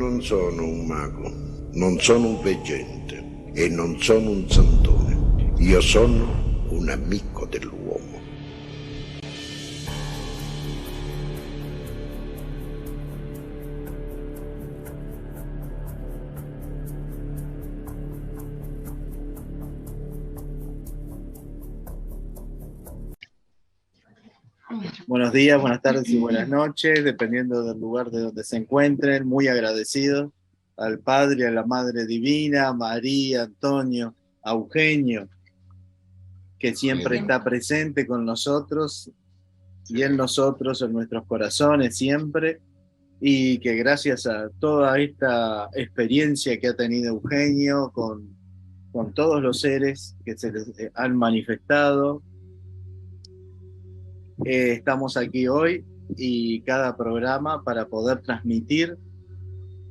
non sono un mago, non sono un veggente e non sono un santone. Io sono un amico dell'uomo. Buenos días, buenas tardes y buenas noches, dependiendo del lugar de donde se encuentren. Muy agradecido al Padre, a la Madre Divina, a María, Antonio, a Eugenio, que siempre está presente con nosotros y en nosotros, en nuestros corazones siempre, y que gracias a toda esta experiencia que ha tenido Eugenio con todos los seres que se les han manifestado, estamos aquí hoy y cada programa para poder transmitir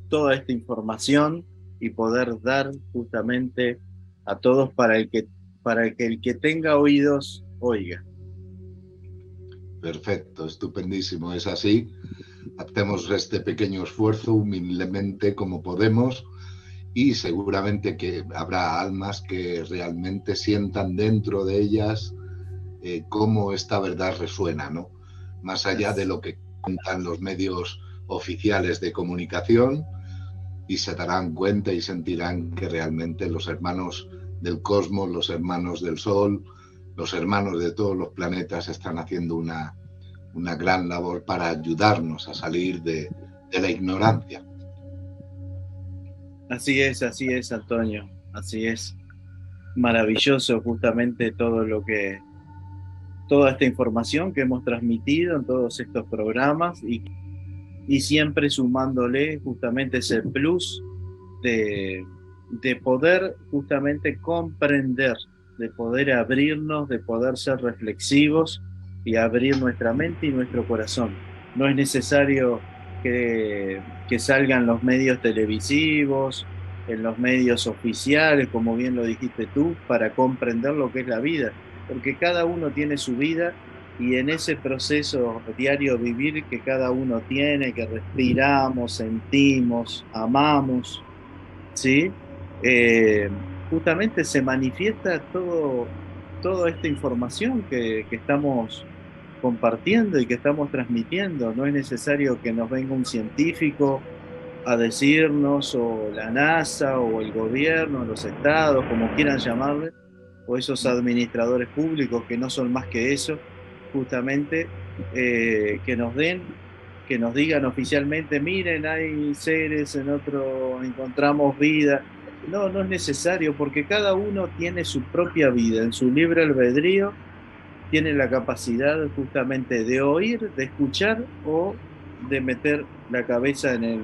toda esta información y poder dar justamente a todos para que el que tenga oídos oiga. Perfecto, estupendísimo, es así. Hacemos este pequeño esfuerzo humildemente como podemos y seguramente que habrá almas que realmente sientan dentro de ellas cómo esta verdad resuena, ¿no? Más allá de lo que cuentan los medios oficiales de comunicación, y se darán cuenta y sentirán que realmente los hermanos del cosmos, los hermanos del Sol, los hermanos de todos los planetas están haciendo una gran labor para ayudarnos a salir de la ignorancia. Así es, Antonio, así es. Maravilloso justamente toda esta información que hemos transmitido en todos estos programas y siempre sumándole justamente ese plus de poder justamente comprender, de poder abrirnos, de poder ser reflexivos y abrir nuestra mente y nuestro corazón. No es necesario que salgan los medios televisivos, en los medios oficiales, como bien lo dijiste tú, para comprender lo que es la vida, porque cada uno tiene su vida y en ese proceso diario vivir que cada uno tiene, que respiramos, sentimos, amamos, ¿sí? Justamente se manifiesta toda esta información que estamos compartiendo y que estamos transmitiendo. No es necesario que nos venga un científico a decirnos, o la NASA, o el gobierno, los estados, como quieran llamarle, o esos administradores públicos que no son más que eso, justamente, que nos digan oficialmente, miren, hay seres en otro, encontramos vida. No es necesario, porque cada uno tiene su propia vida, en su libre albedrío, tiene la capacidad justamente de oír, de escuchar o de meter la cabeza en el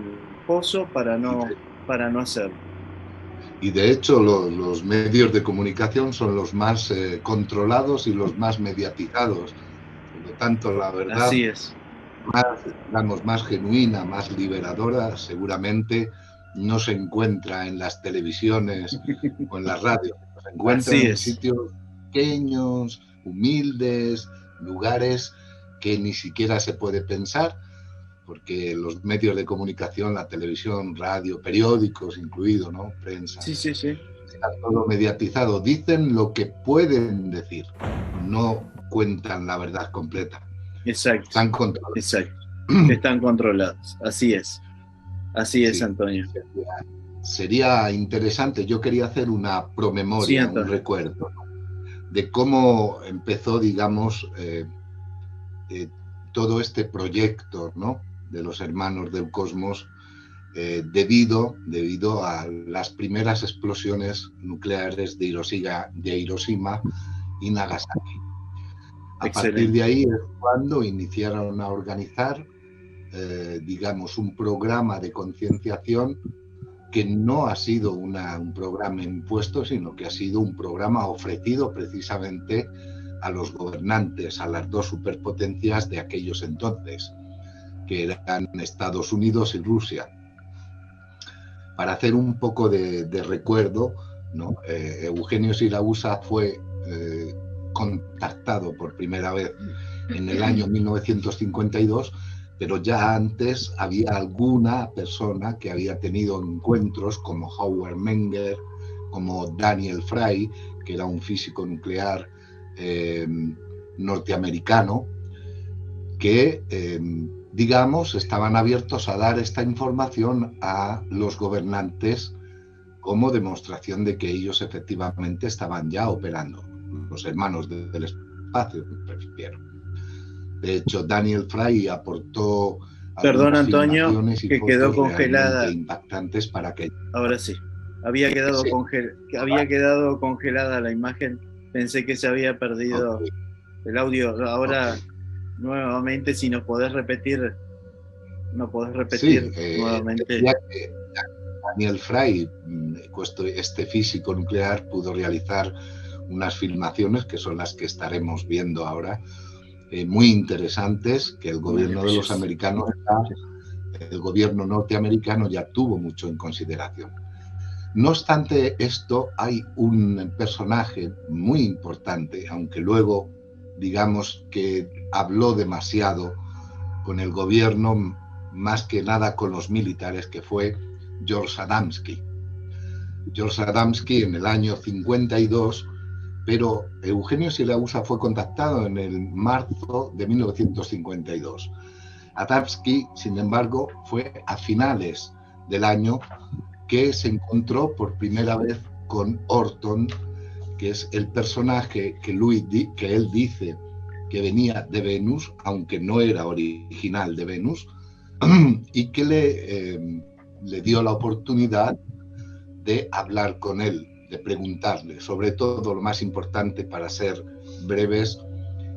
pozo para no hacerlo. Y de hecho los medios de comunicación son los más controlados y los más mediatizados. Por lo tanto, la verdad, así es, más genuina, más liberadora, seguramente no se encuentra en las televisiones o en las radios. Se encuentra en sitios pequeños, humildes, lugares que ni siquiera se puede pensar, porque los medios de comunicación, la televisión, radio, periódicos incluido, ¿no? Prensa, sí. Está todo mediatizado. Dicen lo que pueden decir, no cuentan la verdad completa. Exacto. Están controlados. Exacto. Están controlados. Así es. Así es, Antonio. Sería interesante. Yo quería hacer una promemoria, un recuerdo, ¿no? De cómo empezó, digamos, todo este proyecto, ¿no? De los hermanos del cosmos, debido a las primeras explosiones nucleares de Hiroshima y Nagasaki. A partir de ahí es cuando iniciaron a organizar, digamos, un programa de concienciación que no ha sido un programa impuesto, sino que ha sido un programa ofrecido precisamente a los gobernantes, a las dos superpotencias de aquellos entonces, que eran Estados Unidos y Rusia. Para hacer un poco de recuerdo, ¿no? Eugenio Siragusa fue contactado por primera vez en el año 1952 pero ya antes había alguna persona que había tenido encuentros como Howard Menger, como Daniel Fry, que era un físico nuclear norteamericano, que, digamos, estaban abiertos a dar esta información a los gobernantes como demostración de que ellos efectivamente estaban ya operando, los hermanos del espacio, me refiero. De hecho, Daniel Fry aportó Perdón, algunas Antonio, filmaciones y que quedó fotos congelada. realmente impactantes para que... Ahora sí, había quedado, Sí. había quedado congelada la imagen. Pensé que se había perdido el audio. Ahora, nuevamente, si nos podés repetir, Sí, nuevamente. Daniel Fry, este físico nuclear, pudo realizar unas filmaciones que son las que estaremos viendo ahora, muy interesantes, que el gobierno de los americanos, el gobierno norteamericano ya tuvo mucho en consideración. No obstante esto, hay un personaje muy importante, aunque luego digamos que habló demasiado con el gobierno, más que nada con los militares, que fue George Adamski. George Adamski en el año 52, pero Eugenio Sirausa fue contactado en el marzo de 1952. Adamski, sin embargo, fue a finales del año que se encontró por primera vez con Orton, que es el personaje que él dice que venía de Venus, aunque no era original de Venus, y que le dio la oportunidad de hablar con él, de preguntarle. Sobre todo, lo más importante, para ser breves,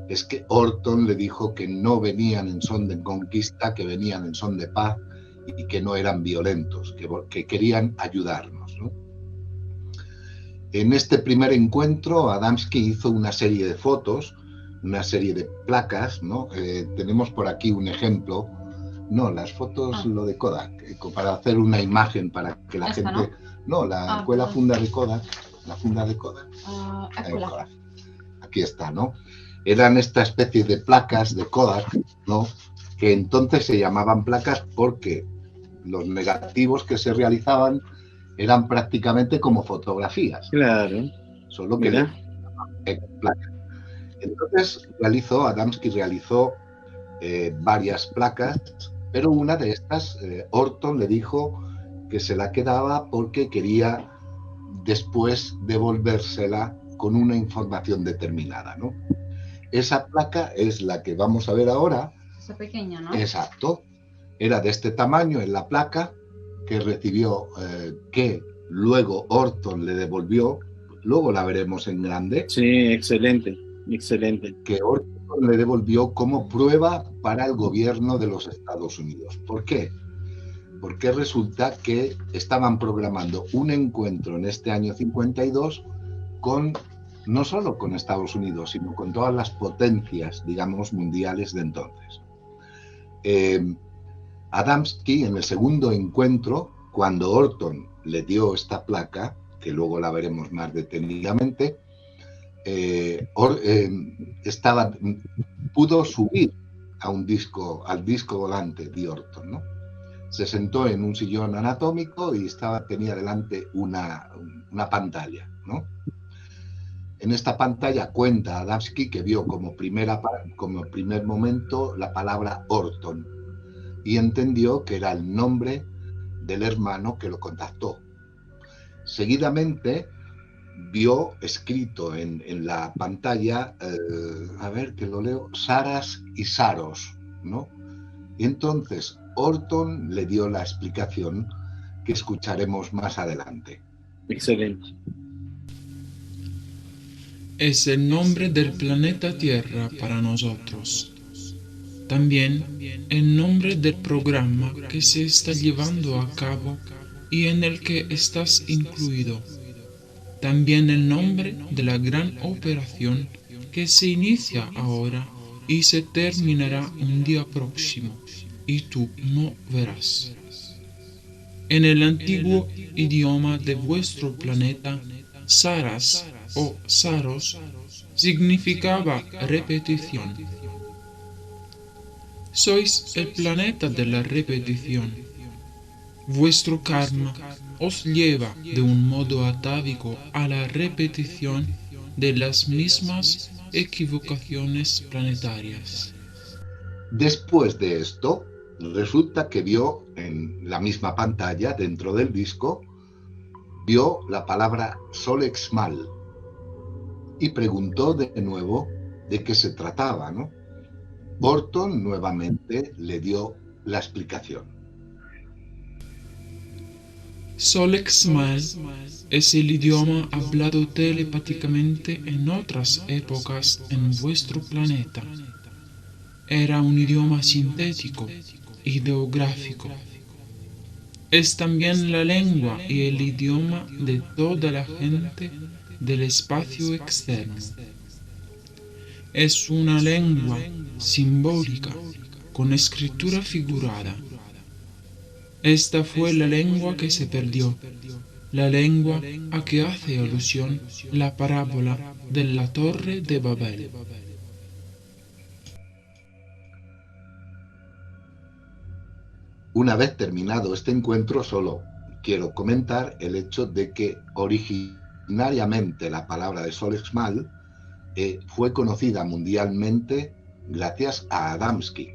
es que Orton le dijo que no venían en son de conquista, que venían en son de paz y que no eran violentos, que querían ayudarnos, ¿no? En este primer encuentro, Adamski hizo una serie de fotos, una serie de placas, ¿no? Tenemos por aquí un ejemplo. No, las fotos, lo de Kodak, para hacer una imagen para que la gente... No, la funda de Kodak. La funda de Kodak. Aquí está, ¿no? Eran esta especie de placas de Kodak, ¿no? Que entonces se llamaban placas porque los negativos que se realizaban eran prácticamente como fotografías. Claro. Solo que placas. Entonces Adamski realizó varias placas, pero una de estas, Orton le dijo que se la quedaba porque quería después devolvérsela con una información determinada, ¿no? Esa placa es la que vamos a ver ahora. Esa pequeña, ¿no? Exacto. Era de este tamaño en la placa, que recibió, que luego Orton le devolvió. Luego la veremos en grande. Sí, excelente, excelente. Que Orton le devolvió como prueba para el gobierno de los Estados Unidos. ¿Por qué? Porque resulta que estaban programando un encuentro en este año 52 no solo con Estados Unidos, sino con todas las potencias, digamos, mundiales de entonces. Adamski, en el segundo encuentro, cuando Orton le dio esta placa, que luego la veremos más detenidamente, pudo subir al disco volante de Orton, ¿no? Se sentó en un sillón anatómico y tenía delante una pantalla, ¿no? En esta pantalla cuenta Adamski que vio como primer momento la palabra Orton y entendió que era el nombre del hermano que lo contactó. Seguidamente vio escrito en la pantalla, a ver que lo leo, Saras y Saros, ¿no? Y entonces Orton le dio la explicación que escucharemos más adelante. Excelente. Es el nombre del planeta Tierra para nosotros. También el nombre del programa que se está llevando a cabo y en el que estás incluido. También el nombre de la gran operación que se inicia ahora y se terminará un día próximo, y tú no verás. En el antiguo idioma de vuestro planeta, Saras o Saros significaba repetición. Sois el planeta de la repetición. Vuestro karma os lleva de un modo atávico a la repetición de las mismas equivocaciones planetarias. Después de esto, resulta que vio en la misma pantalla, dentro del disco, vio la palabra Solexmal y preguntó de nuevo de qué se trataba, ¿no? Orton nuevamente le dio la explicación. Solexmal es el idioma hablado telepáticamente en otras épocas en vuestro planeta. Era un idioma sintético, ideográfico. Es también la lengua y el idioma de toda la gente del espacio externo. Es una lengua simbólica con escritura figurada. Esta fue la lengua que se perdió, la lengua a que hace alusión la parábola de la Torre de Babel. Una vez terminado este encuentro, solo quiero comentar el hecho de que originariamente la palabra de Solexmal fue conocida mundialmente gracias a Adamski.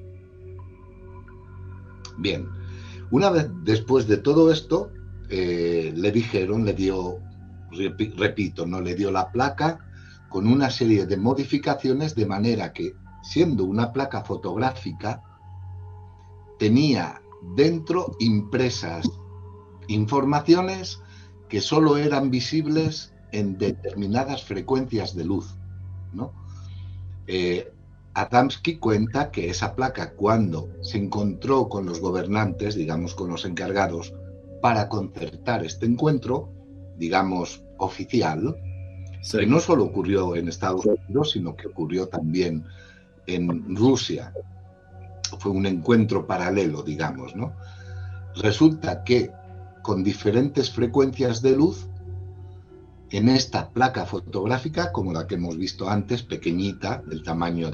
Bien, una vez después de todo esto, le dijeron, le dio la placa con una serie de modificaciones, de manera que, siendo una placa fotográfica, tenía dentro impresas informaciones que solo eran visibles en determinadas frecuencias de luz, ¿no? Adamski cuenta que esa placa, cuando se encontró con los gobernantes, digamos con los encargados, para concertar este encuentro, digamos oficial, Sí. que no solo ocurrió en Estados Unidos, sino que ocurrió también en Rusia. Fue un encuentro paralelo, digamos, ¿no? Resulta que con diferentes frecuencias de luz, en esta placa fotográfica, como la que hemos visto antes, pequeñita, del tamaño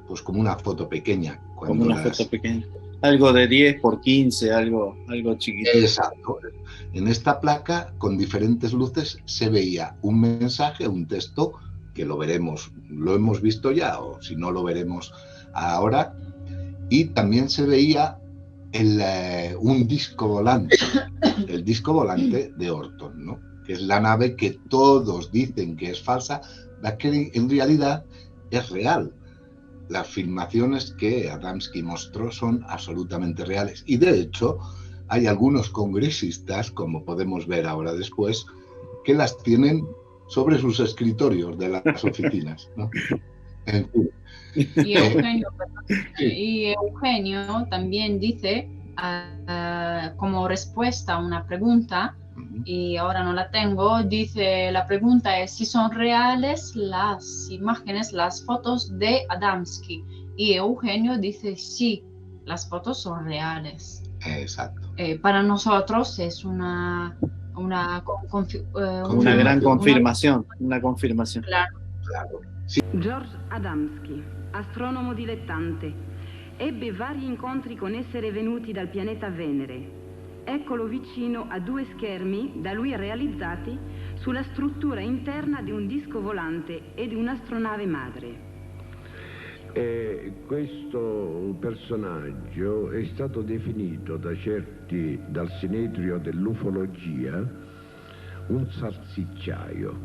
pues como una foto pequeña. Como una foto pequeña. Algo de 10 por 15, algo chiquito. Exacto. En esta placa, con diferentes luces, se veía un mensaje, un texto, que lo veremos, lo hemos visto ya, o si no lo veremos ahora, y también se veía un disco volante, el disco volante de Orton, ¿no? Que es la nave que todos dicen que es falsa, la que en realidad es real. Las filmaciones que Adamski mostró son absolutamente reales. Y de hecho, hay algunos congresistas, como podemos ver ahora después, que las tienen sobre sus escritorios de las oficinas, ¿no? En fin. Y Eugenio también dice, como respuesta a una pregunta, y ahora no la tengo, dice, la pregunta es si son reales las imágenes, las fotos de Adamski. Y Eugenio dice, sí, las fotos son reales. Exacto. Para nosotros es una gran confirmación, una confirmación. Claro. Sì. George Adamski, astronomo dilettante, ebbe vari incontri con esseri venuti dal pianeta Venere. Eccolo vicino a 2 schermi da lui realizzati sulla struttura interna di un disco volante e di un'astronave madre. Questo personaggio è stato definito dal sinedrio dell'ufologia un salsicciaio.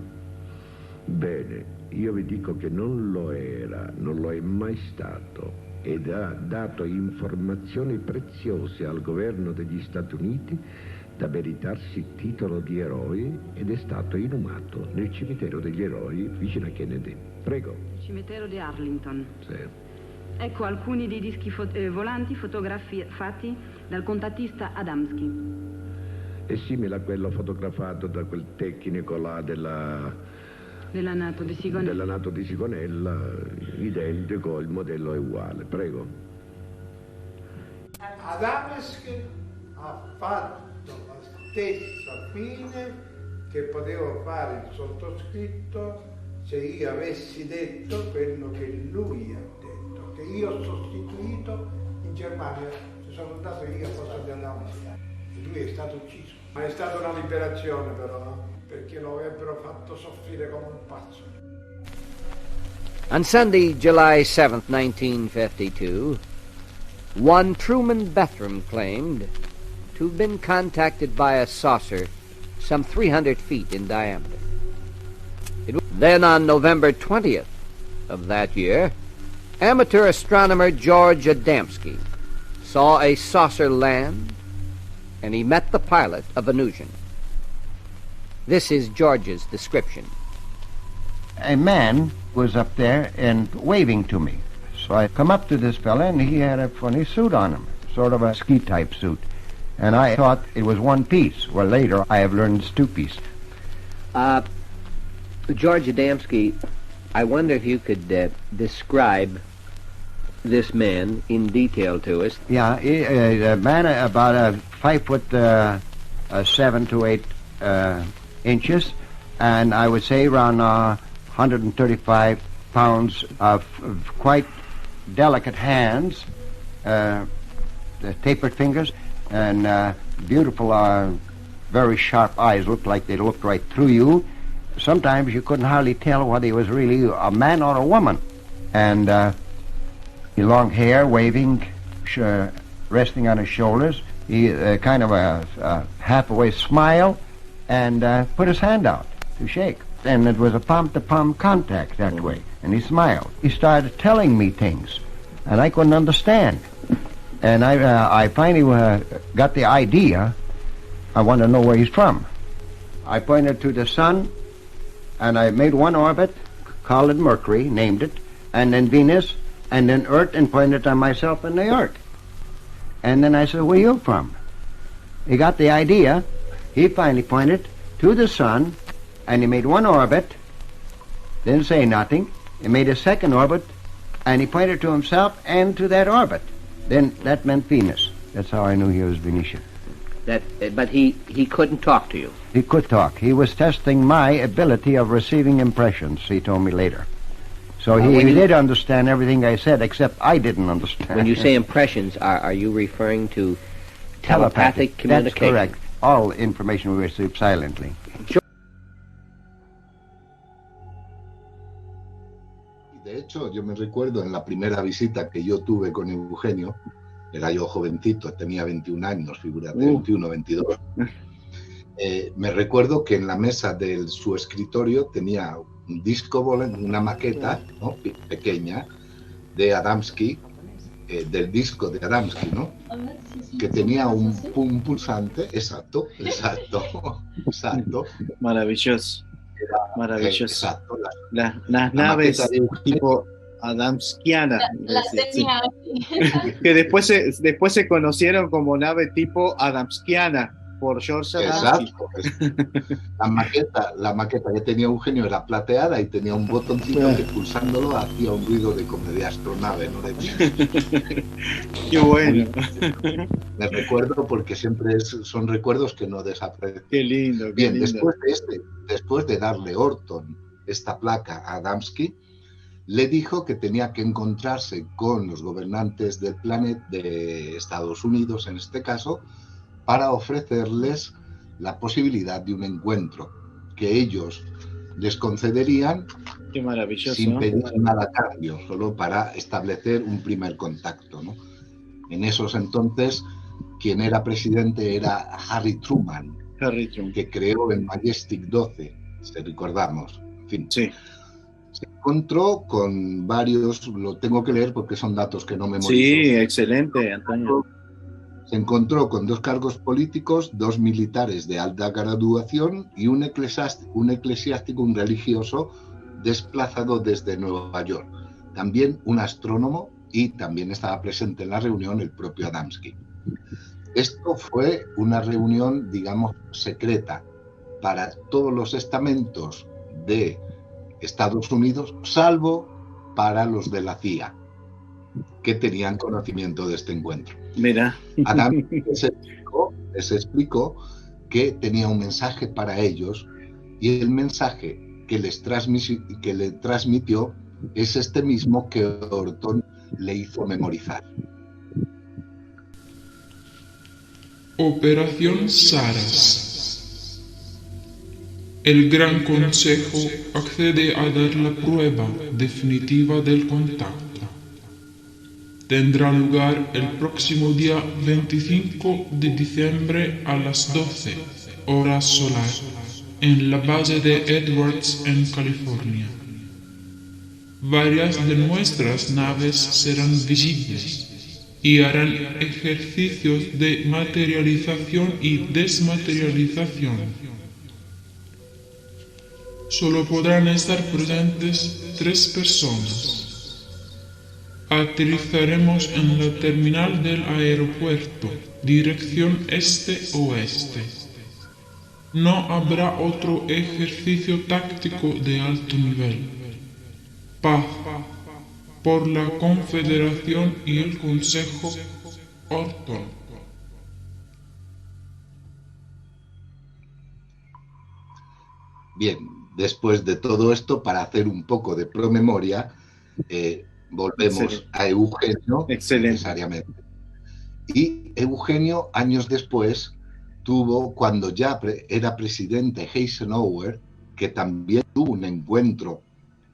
Bene, io vi dico che non lo era, non lo è mai stato, ed ha dato informazioni preziose al governo degli Stati Uniti da meritarsi il titolo di eroe, ed è stato inumato nel cimitero degli eroi vicino a Kennedy. Prego. Cimitero di Arlington. Sì. Ecco alcuni dei dischi volanti fotografati dal contattista Adamski. È simile a quello fotografato da quel tecnico là della NATO di Sigonella, identico, il modello è uguale. Prego. Adamski ha fatto la stessa fine che poteva fare il sottoscritto se io avessi detto quello che lui ha detto. che io ho sostituito in Germania, sono andato io a posto di Adamski e lui è stato ucciso. Ma è stata una liberazione però, no? Perché lo avrebbero fatto soffrire come un pazzo. On Sunday, July 7th, 1952, one Truman Bethram claimed to have been contacted by a saucer some 300 feet in diameter. Then on November 20th of that year, amateur astronomer George Adamski saw a saucer land, and he met the pilot of Venusian. This is George's description. A man was up there and waving to me. So I come up to this fella, and he had a funny suit on him, sort of a ski-type suit. And I thought it was one piece. Well, later I have learned it's two piece. George Adamski, I wonder if you could describe this man in detail to us. Yeah, a man about 5'7" to 8 inches, and I would say around 135 pounds of quite delicate hands, the tapered fingers, and beautiful, very sharp eyes. Looked like they looked right through you. Sometimes you couldn't hardly tell whether he was really a man or a woman. And long hair, waving, resting on his shoulders. He kind of a half-away smile, and put his hand out to shake. And it was a palm-to-palm contact that way. And he smiled. He started telling me things, and I couldn't understand. And I finally got the idea. I want to know where he's from. I pointed to the sun, and I made one orbit, called it Mercury, named it, and then Venus, and then Earth, and pointed to myself and the Earth. And then I said, where are you from? He got the idea. He finally pointed to the sun, and he made one orbit, didn't say nothing. He made a second orbit, and he pointed to himself and to that orbit. Then that meant Venus. That's how I knew he was Venetian. But he couldn't talk to you. He could talk. He was testing my ability of receiving impressions, he told me later. So he did understand everything I said, except I didn't understand. When you say impressions, are you referring to telepathic communication? That's correct. All information we received silently. De hecho, yo me recuerdo en la primera visita que yo tuve con Eugenio, era yo jovencito, tenía 21 años, figúrate, 21, 22. Me recuerdo que en la mesa de su escritorio tenía un disco, una maqueta, ¿no?, pequeña, de Adamski, del disco de Adamski, ¿no?, que tenía un pulsante, exacto. Maravilloso. Maravilloso. Exacto. Las naves tipo Adamskiana. Que después se conocieron como nave tipo Adamskiana por George Adamski. Exacto. La maqueta que tenía Eugenio era plateada y tenía un botoncito que pulsándolo hacía un ruido de como de astronave, ¿no? Qué bueno. Me recuerdo porque siempre son recuerdos que no desaparecen. Qué lindo. Bien, después de darle Orton esta placa a Adamski, le dijo que tenía que encontrarse con los gobernantes del planeta, de Estados Unidos en este caso, para ofrecerles la posibilidad de un encuentro que ellos les concederían. Qué maravilloso, sin pedir nada a cambio, solo para establecer un primer contacto, ¿no? En esos entonces, quien era presidente era Harry Truman, que creó el Majestic 12, si recordamos. En fin. Sí. Se encontró con varios, lo tengo que leer porque son datos que no memorizo. Sí, excelente, Antonio. Se encontró con 2 cargos políticos, 2 militares de alta graduación y un eclesiástico, un religioso desplazado desde Nueva York. También un astrónomo, y también estaba presente en la reunión el propio Adamski. Esto fue una reunión, digamos, secreta para todos los estamentos de Estados Unidos, salvo para los de la CIA, que tenían conocimiento de este encuentro. Mira. Adam les explicó que tenía un mensaje para ellos, y el mensaje que le transmitió es este mismo que Orton le hizo memorizar. Operación Saras. El Gran Consejo accede a dar la prueba definitiva del contacto. Tendrá lugar el próximo día 25 de diciembre a las 12 horas solar en la base de Edwards en California. Varias de nuestras naves serán visibles y harán ejercicios de materialización y desmaterialización. Solo podrán estar presentes 3 personas. Aterrizaremos en la terminal del aeropuerto, dirección este-oeste. No habrá otro ejercicio táctico de alto nivel. Paz por la Confederación y el Consejo Orton. Bien, después de todo esto, para hacer un poco de promemoria, volvemos a Eugenio necesariamente. Y Eugenio, años después, cuando ya era presidente Eisenhower, que también tuvo un encuentro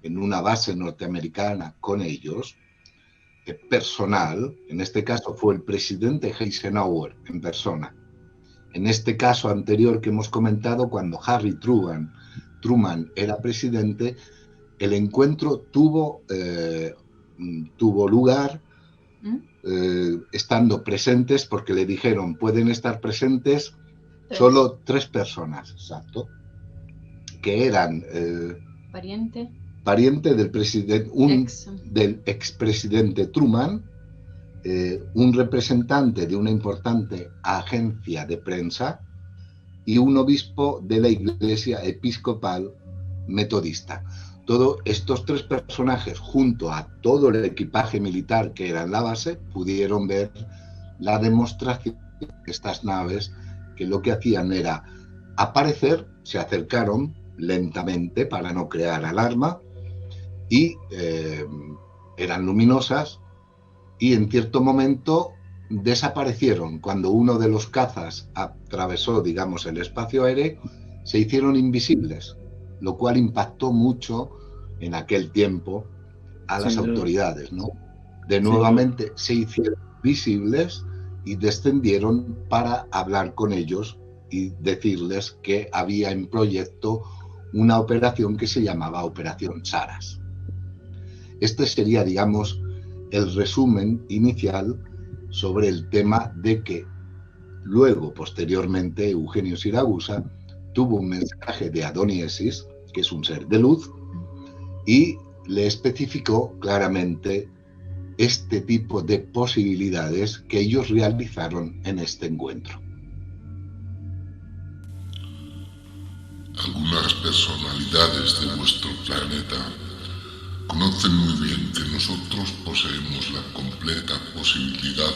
en una base norteamericana con ellos, personal, en este caso fue el presidente Eisenhower en persona. En este caso anterior que hemos comentado, cuando Harry Truman era presidente, el encuentro tuvo lugar estando presentes, porque le dijeron pueden estar presentes solo 3 personas, exacto, que eran pariente del presidente, del expresidente Truman, un representante de una importante agencia de prensa y un obispo de la Iglesia Episcopal Metodista. Todos estos 3 personajes, junto a todo el equipaje militar que era en la base, pudieron ver la demostración de estas naves, que lo que hacían era aparecer, se acercaron lentamente para no crear alarma, y eran luminosas, y en cierto momento desaparecieron. Cuando uno de los cazas atravesó, digamos, el espacio aéreo, se hicieron invisibles, lo cual impactó mucho en aquel tiempo a las autoridades, ¿no? Nuevamente se hicieron visibles y descendieron para hablar con ellos y decirles que había en proyecto una operación que se llamaba Operación Saras. Este sería, digamos, el resumen inicial sobre el tema de que luego, posteriormente, Eugenio Siragusa tuvo un mensaje de Adoniesis, que es un ser de luz, y le especificó claramente este tipo de posibilidades que ellos realizaron en este encuentro. Algunas personalidades de vuestro planeta conocen muy bien que nosotros poseemos la completa posibilidad,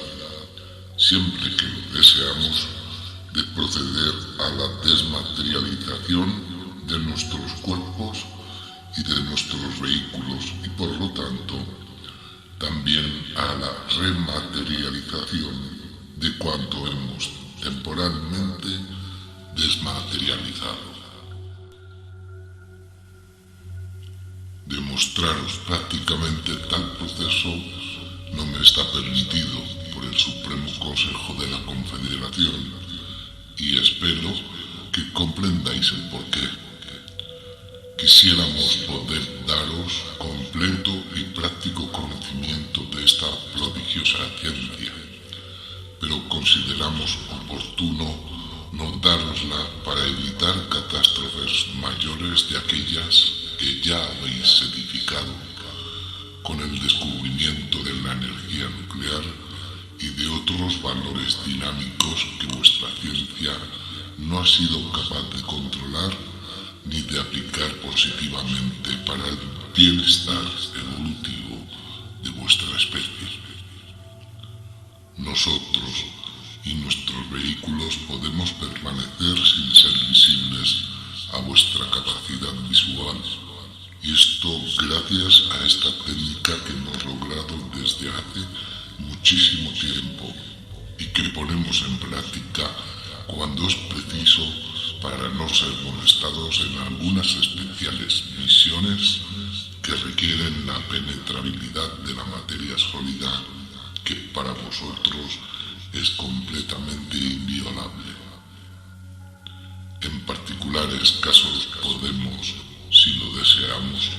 siempre que lo deseamos, de proceder a la desmaterialización de nuestros cuerpos y de nuestros vehículos, y por lo tanto también a la rematerialización de cuanto hemos temporalmente desmaterializado. Demostraros prácticamente tal proceso no me está permitido por el Supremo Consejo de la Confederación, y espero que comprendáis el porqué. Quisiéramos poder daros completo y práctico conocimiento de esta prodigiosa ciencia, pero consideramos oportuno no dárosla para evitar catástrofes mayores de aquellas que ya habéis edificado con el descubrimiento de la energía nuclear y de otros valores dinámicos que vuestra ciencia no ha sido capaz de controlar ni de aplicar positivamente para el bienestar evolutivo de vuestra especie. Nosotros y nuestros vehículos podemos permanecer sin ser visibles a vuestra capacidad visual, Y esto gracias a esta técnica que hemos logrado desde hace muchísimo tiempo y que ponemos en práctica cuando es preciso para no ser molestados en algunas especiales misiones que requieren la penetrabilidad de la materia sólida que para vosotros es completamente inviolable. En particulares casos podemos, si lo deseamos,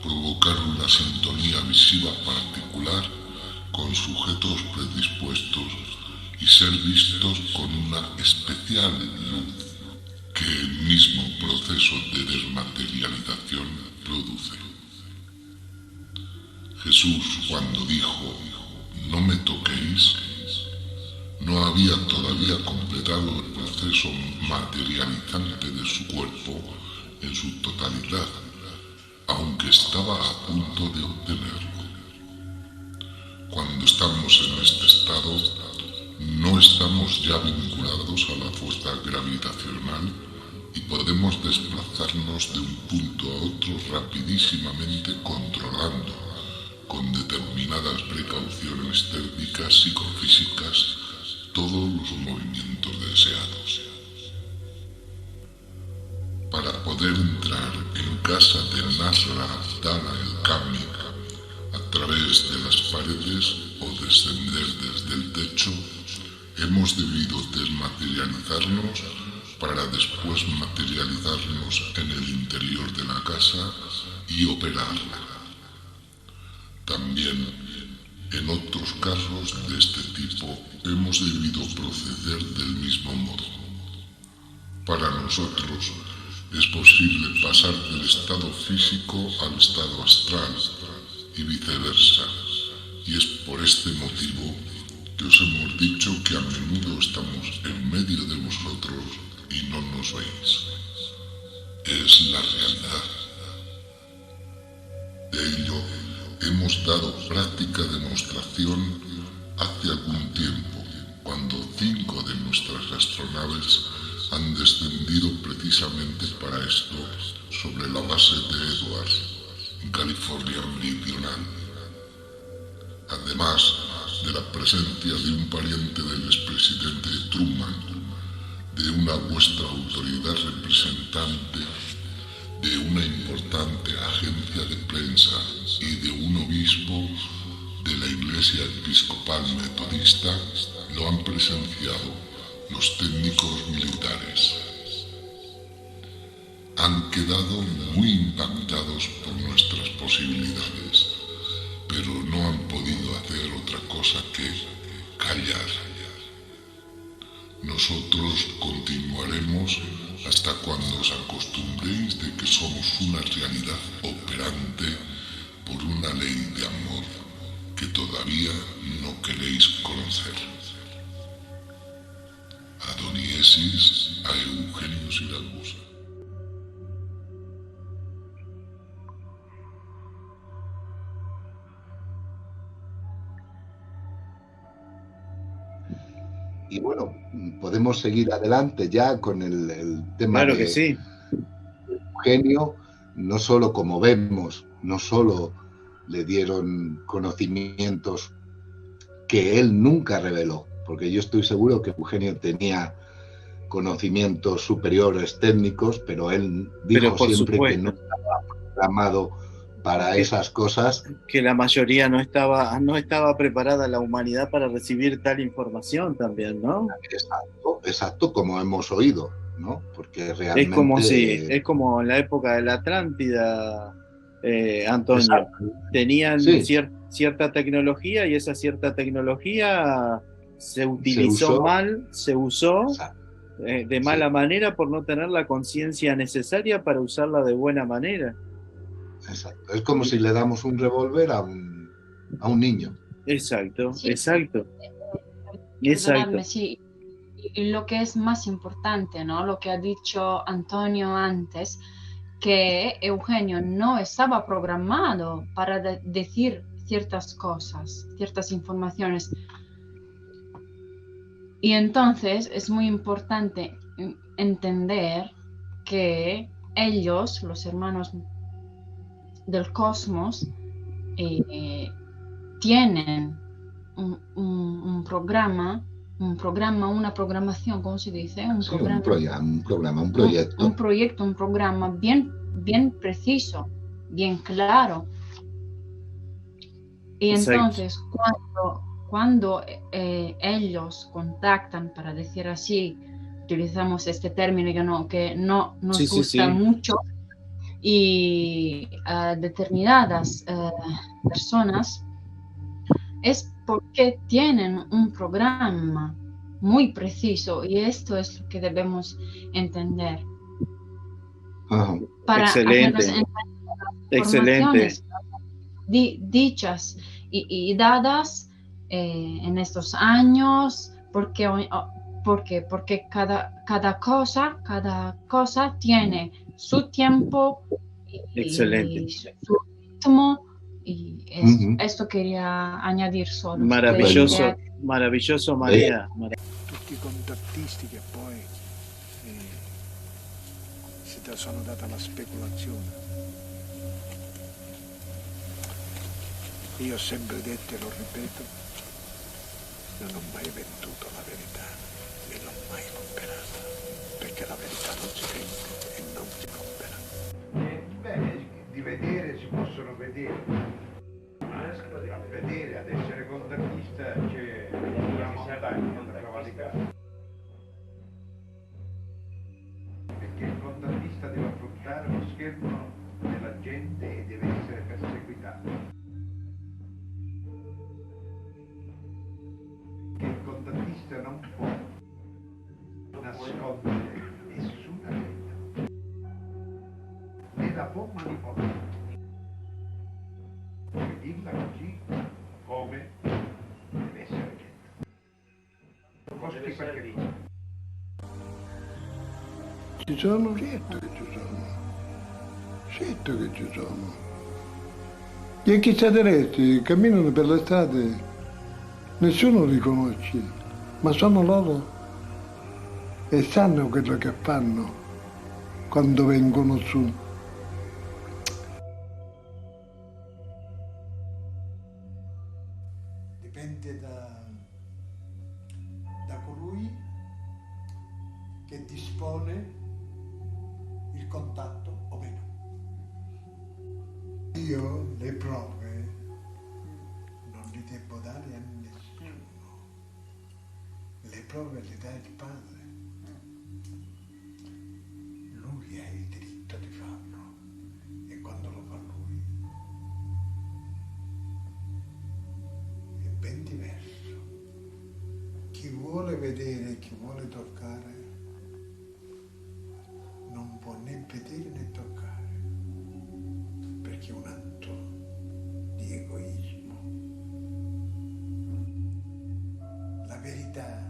provocar una sintonía visiva particular con sujetos predispuestos y ser vistos con una especial luz que el mismo proceso de desmaterialización produce. Jesús, cuando dijo, no me toquéis, no había todavía completado el proceso materializante de su cuerpo en su totalidad, aunque estaba a punto de obtenerlo. Cuando estamos en este estado, no estamos ya vinculados a la fuerza gravitacional y podemos desplazarnos de un punto a otro rapidísimamente controlando, con determinadas precauciones térmicas y psicofísicas, todos los movimientos deseados. Para poder entrar en casa de Nasra Abdallah el-Kami a través de las paredes o descender desde el techo, hemos debido desmaterializarnos para después materializarnos en el interior de la casa y operarla. También, en otros casos de este tipo, hemos debido proceder del mismo modo. Para nosotros es posible pasar del estado físico al estado astral y viceversa, y es por este motivo que os hemos dicho que a menudo estamos en medio de vosotros y no nos veis. Es la realidad. De ello hemos dado práctica demostración hace algún tiempo, cuando 5 de nuestras astronaves han descendido precisamente para esto sobre la base de Edwards, en California Meridional. Además de la presencia de un pariente del expresidente Truman, de una vuestra autoridad representante, de una importante agencia de prensa y de un obispo de la Iglesia Episcopal Metodista, lo han presenciado los técnicos militares. Han quedado muy impactados por nuestras posibilidades, pero no han podido hacer otra cosa que callar. Nosotros continuaremos hasta cuando os acostumbréis de que somos una realidad operante por una ley de amor que todavía no queréis conocer. Adoniesis a Eugenio Siracusa. Y bueno, podemos seguir adelante ya con el tema claro de que sí. Eugenio. No solo, como vemos, no solo le dieron conocimientos que él nunca reveló, porque yo estoy seguro que Eugenio tenía conocimientos superiores técnicos, pero él dijo siempre que no estaba programado para esas cosas. Que la mayoría no estaba preparada la humanidad para recibir tal información también, ¿no? Exacto, como hemos oído, ¿no? Porque realmente... Es como en la época de la Atlántida, Antonio. Exacto. Tenían cierta tecnología y esa cierta tecnología se utilizó mal, se usó de mala manera por no tener la conciencia necesaria para usarla de buena manera. Exacto. Es como si le damos un revólver a un niño. Exacto, Sí. Exacto. Perdonadme, sí. Y lo que es más importante, ¿no? Lo que ha dicho Antonio antes, que Eugenio no estaba programado para decir ciertas cosas, ciertas informaciones. Y entonces es muy importante entender que ellos, los hermanos del cosmos tienen un programa, una programación, ¿cómo se dice? Un programa bien preciso, bien claro. Y entonces cuando ellos contactan, para decir así, utilizamos este término que no nos gusta mucho, y a determinadas personas, es porque tienen un programa muy preciso, y esto es lo que debemos entender. Para excelente. Dichas y dadas en estos años, porque cada cosa tiene su tiempo y su ritmo, y esto quería añadir solo. Maravilloso, Maria. Tutti i contattisti che poi sono data alla speculazione. Io ho sempre detto e lo ripeto, non ho mai venduto la verità, né l'ho mai comprata, perché la verità non si vende e non si compra. Di vedere si possono vedere. A vedere, ad essere contattista c'è una montagna da cavalcare. Perché il contattista deve affrontare lo schermo della gente e deve essere perseguitato. Che il contattista non può nascondere nessuna verità, né la può manipolare. Puoi dirla così come deve essere detta. Costi perché ci sono? Certo che ci sono. Certo che ci sono. Gli extraterrestri camminano per le strade, nessuno li conosce, ma sono loro e sanno quello che fanno quando vengono su. Dipende da colui che dispone il contatto o meno. Io le prove non li devo dare a nessuno, le prove le dà il Padre. Lui ha il diritto di farlo e quando lo fa lui è ben diverso. Chi vuole vedere, chi vuole toccare, non può né vedere né toccare, perché è un atto di egoismo. La verità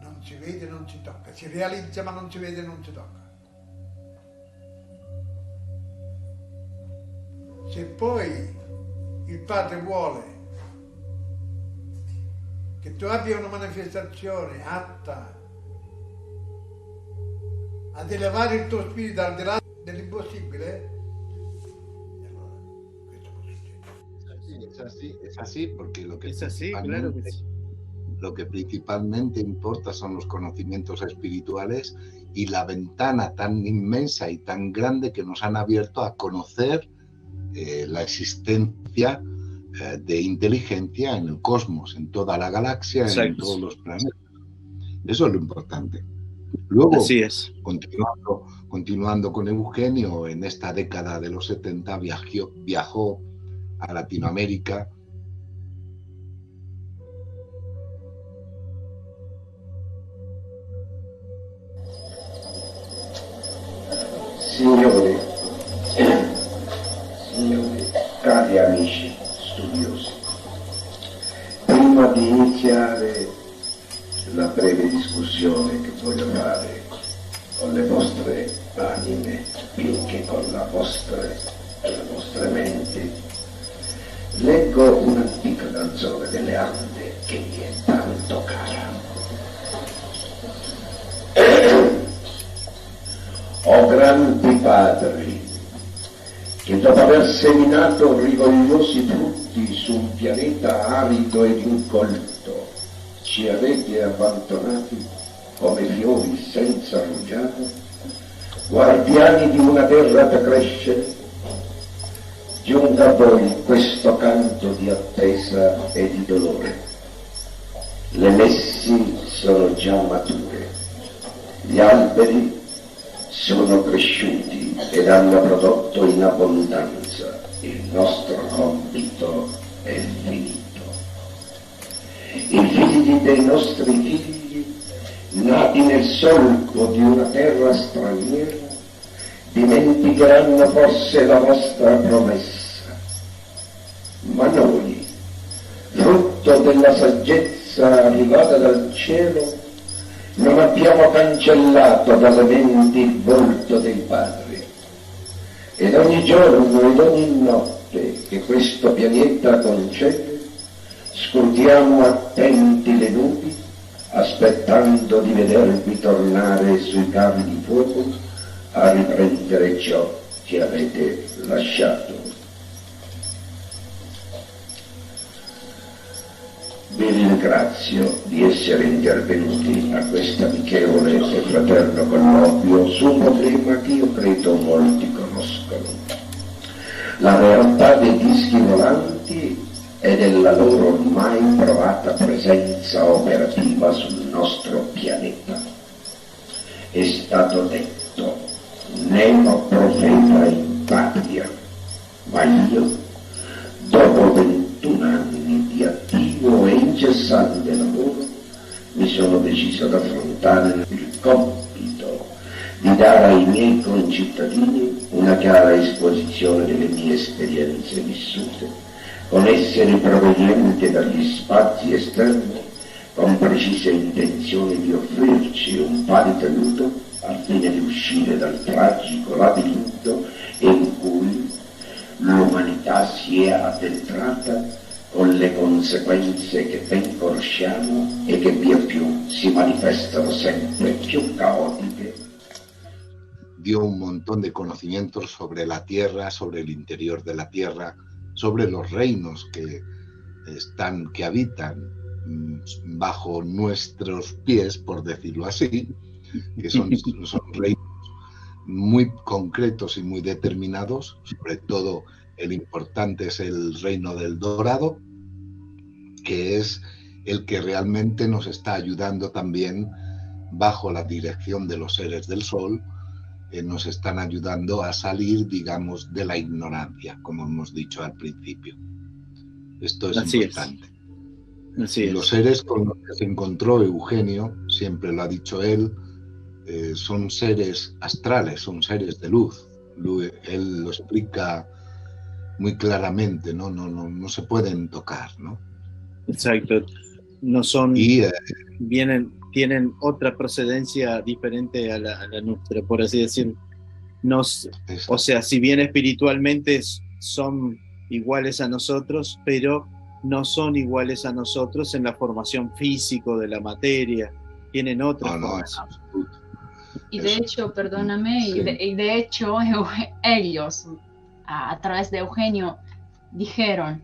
non si vede, non si tocca, si realizza ma non si vede, non si tocca. Se poi il Padre vuole che tu abbia una manifestazione atta ad elevare il tuo spirito al di là dell'impossibile, e allora questo può succedere. Es así porque lo que, claro que sí. Lo que principalmente importa son los conocimientos espirituales y la ventana tan inmensa y tan grande que nos han abierto a conocer la existencia de inteligencia en el cosmos, en toda la galaxia, en todos los planetas. Eso es lo importante. Luego, así es. Continuando con Eugenio, en esta década de los 70 viajó a Latinoamérica. Signori, cari amici studiosi, prima di iniziare la breve discussione che voglio fare con le vostre anime più che con le vostre menti, leggo un'antica canzone delle Ande che mi è tanto cara. O grandi padri, che dopo aver seminato rigogliosi frutti su un pianeta arido ed incolto, ci avete abbandonati come fiori senza rugiada, guardiani di una terra da crescere. Giunga a voi questo canto di attesa e di dolore. Le messi sono già mature, gli alberi sono cresciuti ed hanno prodotto in abbondanza. Il nostro compito è finito. I figli dei nostri figli, nati nel solco di una terra straniera, dimenticheranno forse la vostra promessa. Ma noi, frutto della saggezza arrivata dal cielo, non abbiamo cancellato dalle menti il volto dei padri. Ed ogni giorno ed ogni notte che questo pianeta concede, scrutiamo attenti le nubi, aspettando di vedervi tornare sui cavi di fuoco a riprendere ciò che avete lasciato. Vi ringrazio di essere intervenuti a questo amichevole e fraterno colloquio su un problema che io credo molti conoscono. La realtà dei dischi volanti e della loro ormai provata presenza operativa sul nostro pianeta. È stato detto, nemo profeta in patria, ma io, dopo 21 anni di attivo e incessante lavoro, mi sono deciso ad affrontare il compito di dare ai miei concittadini una chiara esposizione delle mie esperienze vissute, con esseri provenienti dagli spazi esterni, con precise intenzioni di offrirci un palido aiuto al fine di uscire dal tragico labirinto in cui l'umanità si è addentrata, con le conseguenze che ben conosciamo e che via più si manifestano sempre più caotiche. Dio un montón de conocimientos sobre la Tierra, sobre el interior de la Tierra, sobre los reinos que habitan bajo nuestros pies, por decirlo así, que son reinos muy concretos y muy determinados. Sobre todo el importante es el reino del Dorado, que es el que realmente nos está ayudando también bajo la dirección de los seres del Sol. Nos están ayudando a salir, digamos, de la ignorancia, como hemos dicho al principio. Esto es importante. Así es. Los seres con los que se encontró Eugenio, siempre lo ha dicho él, son seres astrales, son seres de luz. Él lo explica muy claramente, no se pueden tocar, ¿no? Exacto. No son, tienen otra procedencia diferente a la nuestra, por así decir. O sea, si bien espiritualmente son iguales a nosotros, pero no son iguales a nosotros en la formación físico de la materia. Tienen otra formación. Y de hecho, perdóname, sí. y de hecho ellos, a través de Eugenio, dijeron,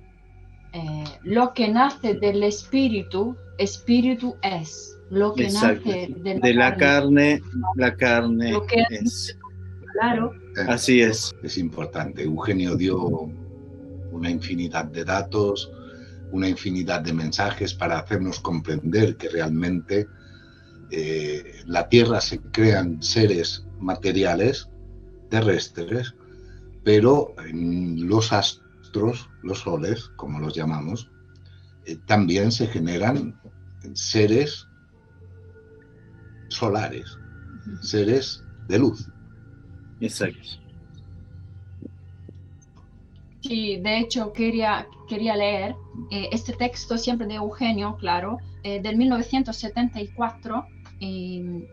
lo que nace del espíritu, espíritu es. Lo que nace de la carne lo que es. Claro. Así es. Es importante. Eugenio dio una infinidad de datos, una infinidad de mensajes para hacernos comprender que realmente la Tierra se crean seres materiales, terrestres, pero en los astros, los soles, como los llamamos, también se generan seres solares, seres de luz. Exacto. Sí, de hecho quería leer este texto siempre de Eugenio, claro, del 1974, y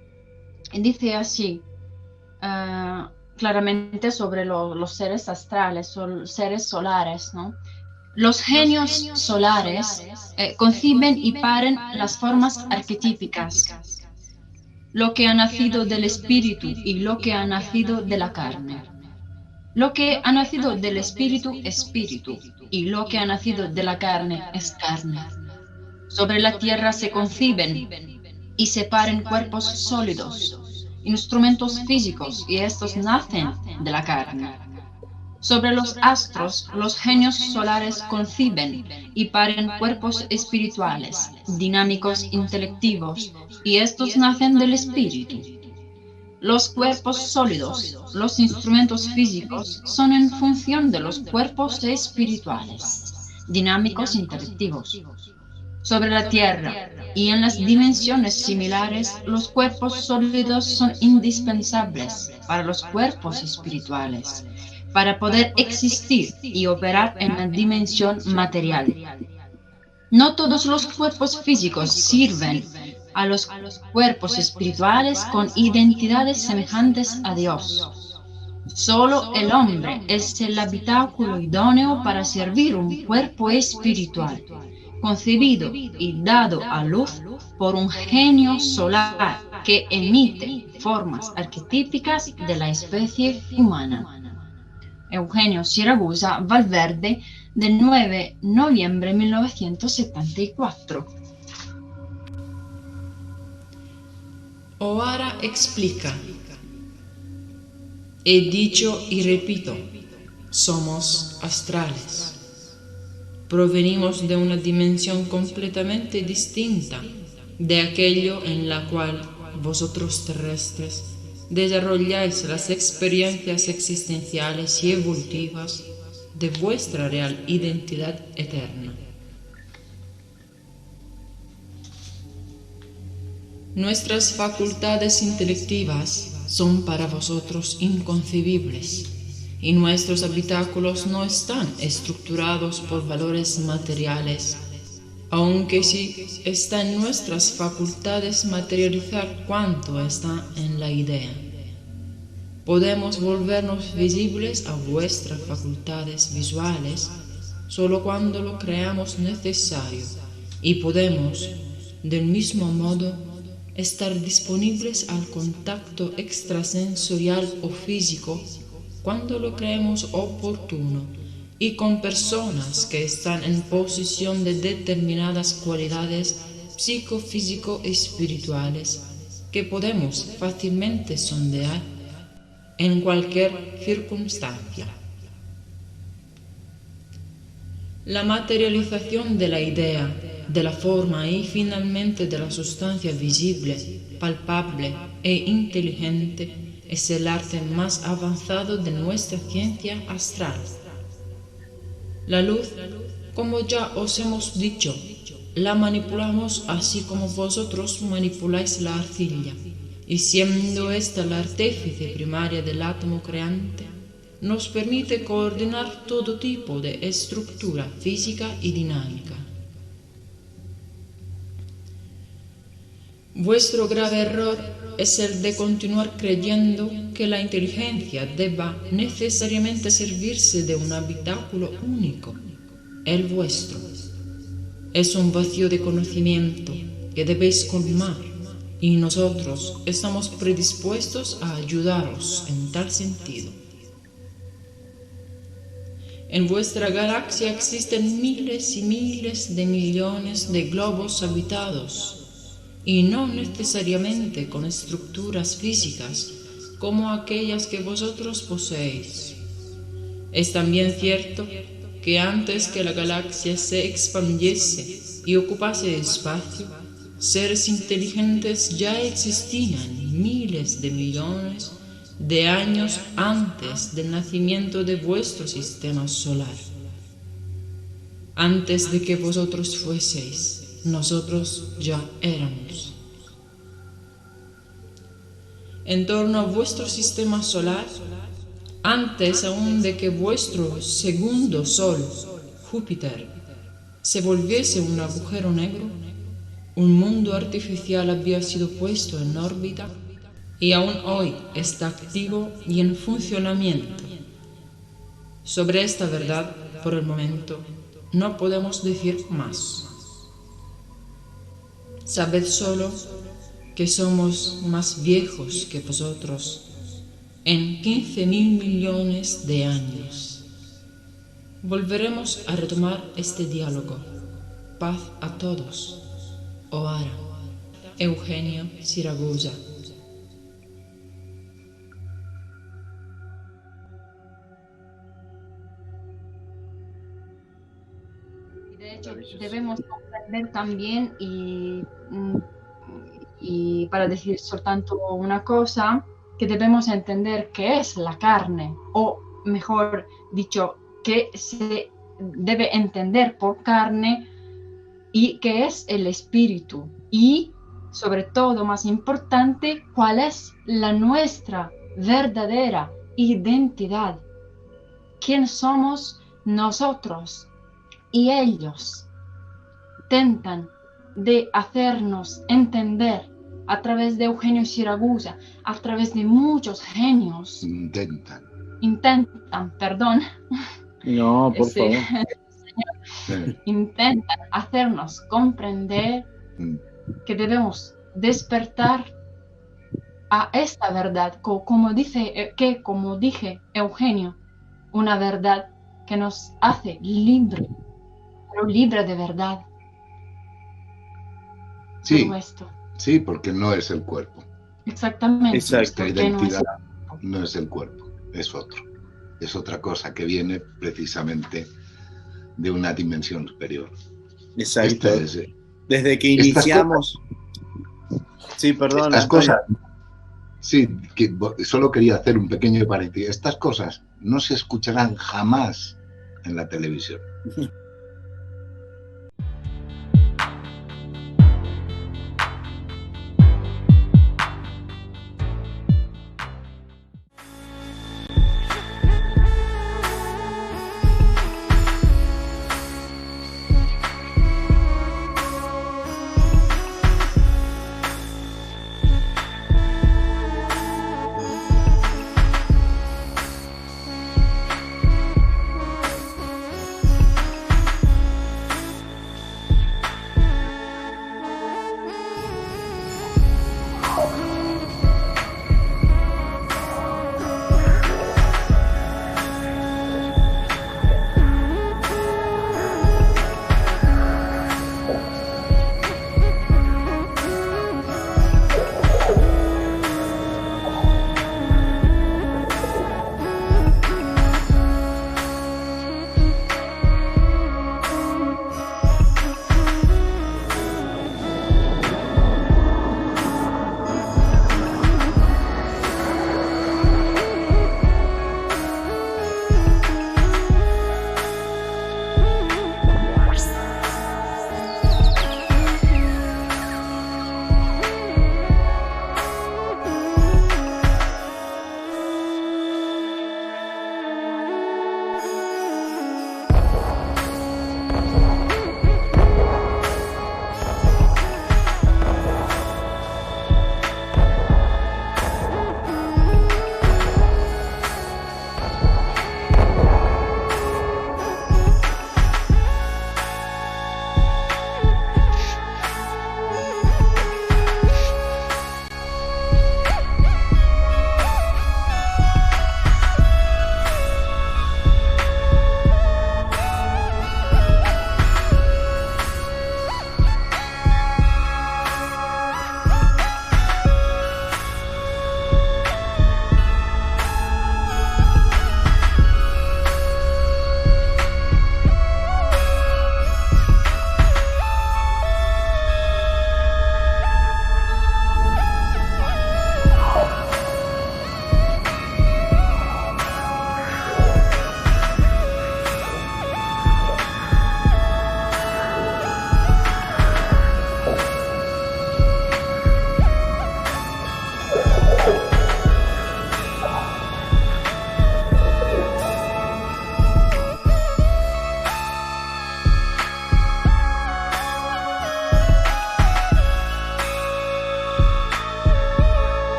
dice así, claramente sobre los seres astrales, seres solares, ¿no? Los genios solares conciben y paren las formas arquetípicas, lo que ha nacido del espíritu y lo que ha nacido de la carne. Lo que ha nacido del espíritu, espíritu, y lo que ha nacido de la carne es carne. Sobre la tierra se conciben y se paren cuerpos sólidos, instrumentos físicos, y estos nacen de la carne. Sobre los astros, los genios solares conciben y paren cuerpos espirituales, dinámicos, intelectivos, y estos nacen del espíritu. Los cuerpos sólidos, los instrumentos físicos, son en función de los cuerpos espirituales, dinámicos, intelectivos. Sobre la tierra y en las dimensiones similares, los cuerpos sólidos son indispensables para los cuerpos espirituales, para poder existir y operar en la dimensión material. No todos los cuerpos físicos sirven a los cuerpos espirituales con identidades semejantes a Dios. Solo el hombre es el habitáculo idóneo para servir un cuerpo espiritual, concebido y dado a luz por un genio solar que emite formas arquetípicas de la especie humana. Eugenio Siragusa, Valverde, del 9 de noviembre de 1974. O'Hara explica: he dicho y repito, somos astrales. Provenimos de una dimensión completamente distinta de aquello en la cual vosotros terrestres desarrolláis las experiencias existenciales y evolutivas de vuestra real identidad eterna. Nuestras facultades intelectivas son para vosotros inconcebibles, y nuestros habitáculos no están estructurados por valores materiales, aunque sí está en nuestras facultades materializar cuanto está en la idea. Podemos volvernos visibles a vuestras facultades visuales solo cuando lo creamos necesario, y podemos, del mismo modo, estar disponibles al contacto extrasensorial o físico cuando lo creemos oportuno, y con personas que están en posesión de determinadas cualidades psicofísico-espirituales que podemos fácilmente sondear en cualquier circunstancia. La materialización de la idea, de la forma y finalmente de la sustancia visible, palpable e inteligente es el arte más avanzado de nuestra ciencia astral. La luz, como ya os hemos dicho, la manipulamos así como vosotros manipuláis la arcilla, y siendo esta la artífice primaria del átomo creante, nos permite coordinar todo tipo de estructura física y dinámica. Vuestro grave error es el de continuar creyendo que la inteligencia deba necesariamente servirse de un habitáculo único, el vuestro. Es un vacío de conocimiento que debéis colmar, y nosotros estamos predispuestos a ayudaros en tal sentido. En vuestra galaxia existen miles y miles de millones de globos habitados, y no necesariamente con estructuras físicas como aquellas que vosotros poseéis. Es también cierto que antes que la galaxia se expandiese y ocupase espacio, seres inteligentes ya existían miles de millones de años antes del nacimiento de vuestro sistema solar. Antes de que vosotros fueseis, nosotros ya éramos. En torno a vuestro sistema solar, antes aún de que vuestro segundo sol, Júpiter, se volviese un agujero negro, un mundo artificial había sido puesto en órbita y aún hoy está activo y en funcionamiento. Sobre esta verdad, por el momento, no podemos decir más. Sabed solo que somos más viejos que vosotros, en 15.000 millones de años. Volveremos a retomar este diálogo. Paz a todos. Oara. Eugenio Siragusa. De hecho, debemos comprender también y para decir soltanto una cosa, que debemos entender qué es la carne, o mejor dicho, qué se debe entender por carne y qué es el espíritu. Y sobre todo, más importante, cuál es la nuestra verdadera identidad. ¿Quién somos nosotros? Y ellos intentan de hacernos entender a través de Eugenio Siragusa, a través de muchos genios. Intentan, perdón. No, por favor. Intentan hacernos comprender que debemos despertar a esta verdad, como dije Eugenio, una verdad que nos hace libre, pero libre de verdad. Sí, Todo esto. sí, porque no es el cuerpo. Exactamente. Nuestra identidad no es el cuerpo, es otro. Es otra cosa que viene precisamente de una dimensión superior. Exacto. Desde que iniciamos... Sí, perdón. Estas cosas... Sí, que solo quería hacer un pequeño paréntesis. Estas cosas no se escucharán jamás en la televisión.